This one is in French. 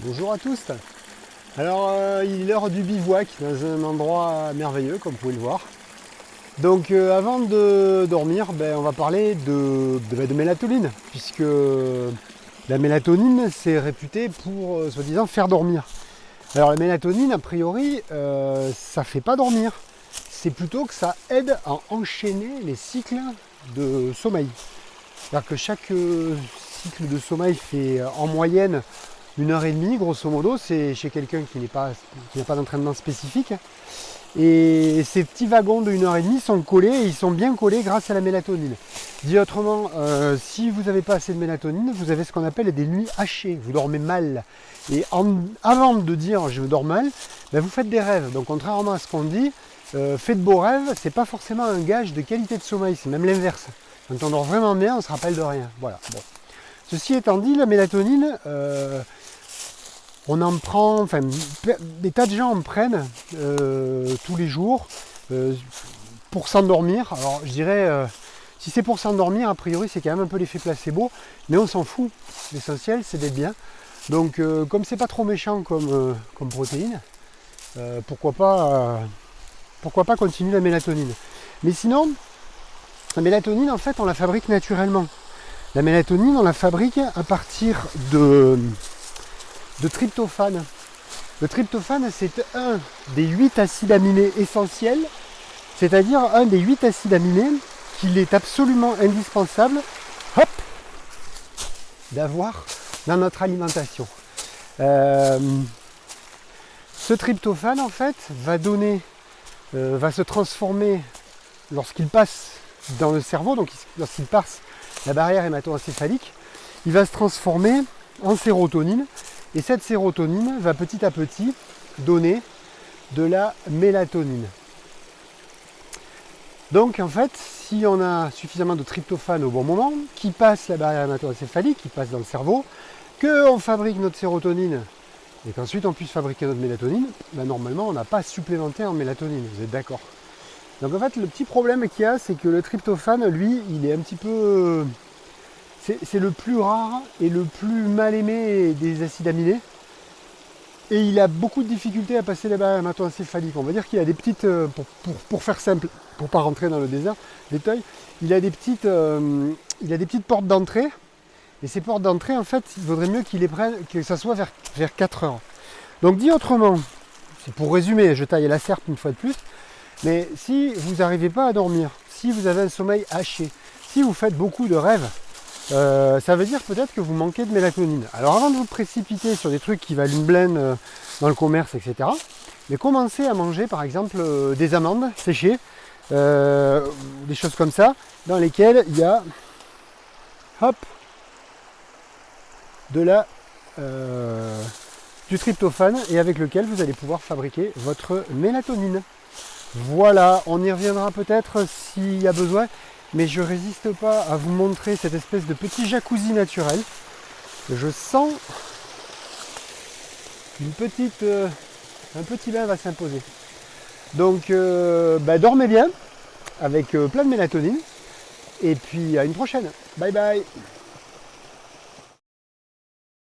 Bonjour à tous. Alors il est l'heure du bivouac dans un endroit merveilleux comme vous pouvez le voir. Donc avant de dormir, on va parler de mélatonine, puisque la mélatonine c'est réputé pour soi-disant faire dormir. Alors la mélatonine a priori ça fait pas dormir, c'est plutôt que ça aide à enchaîner les cycles de sommeil. C'est-à-dire que chaque cycle de sommeil fait en moyenne 1 heure et demie, grosso modo, c'est chez quelqu'un qui n'a pas d'entraînement spécifique. Et ces petits wagons de 1 heure et demie sont collés et ils sont bien collés grâce à la mélatonine. Dit autrement, si vous n'avez pas assez de mélatonine, vous avez ce qu'on appelle des nuits hachées, vous dormez mal. Et avant de dire je dors mal, vous faites des rêves. Donc contrairement à ce qu'on dit, fait de beaux rêves, c'est pas forcément un gage de qualité de sommeil, c'est même l'inverse. Quand on dort vraiment bien, on ne se rappelle de rien. Voilà. Bon. Ceci étant dit, la mélatonine, on en prend, enfin des tas de gens en prennent tous les jours pour s'endormir. Alors je dirais, si c'est pour s'endormir, a priori c'est quand même un peu l'effet placebo, mais on s'en fout. L'essentiel c'est d'être bien. Donc comme c'est pas trop méchant comme protéine, pourquoi pas continuer la mélatonine. Mais sinon, la mélatonine en fait on la fabrique naturellement. La mélatonine on la fabrique à partir de tryptophane. Le tryptophane, c'est un des 8 acides aminés essentiels, c'est-à-dire un des 8 acides aminés qu'il est absolument indispensable d'avoir dans notre alimentation. Ce tryptophane, en fait, va se transformer lorsqu'il passe dans le cerveau, donc lorsqu'il passe la barrière hémato-encéphalique, il va se transformer en sérotonine. Et cette sérotonine va petit à petit donner de la mélatonine. Donc en fait, si on a suffisamment de tryptophane au bon moment, qui passe la barrière hémato-encéphalique, qui passe dans le cerveau, qu'on fabrique notre sérotonine et qu'ensuite on puisse fabriquer notre mélatonine, normalement on n'a pas supplémenté en mélatonine, vous êtes d'accord? Donc en fait le petit problème qu'il y a, c'est que le tryptophane, lui, il est un petit peu... C'est le plus rare et le plus mal aimé des acides aminés. Et il a beaucoup de difficultés à passer la barrière hémato-encéphalique. On va dire qu'il a des petites, pour faire simple, pour ne pas rentrer dans le détail, il a des petites portes d'entrée. Et ces portes d'entrée, en fait, il vaudrait mieux qu'il les prenne, que ça soit vers 4 heures. Donc dit autrement, c'est pour résumer, je taille la serpe une fois de plus, mais si vous n'arrivez pas à dormir, si vous avez un sommeil haché, si vous faites beaucoup de rêves, ça veut dire peut-être que vous manquez de mélatonine. Alors avant de vous précipiter sur des trucs qui valent une blême dans le commerce, etc., mais commencez à manger par exemple des amandes séchées, des choses comme ça, dans lesquelles il y a du tryptophane et avec lequel vous allez pouvoir fabriquer votre mélatonine. Voilà, on y reviendra peut-être s'il y a besoin. Mais je résiste pas à vous montrer cette espèce de petit jacuzzi naturel. Je sens un petit bain va s'imposer. Donc dormez bien avec plein de mélatonine. Et puis à une prochaine. Bye bye.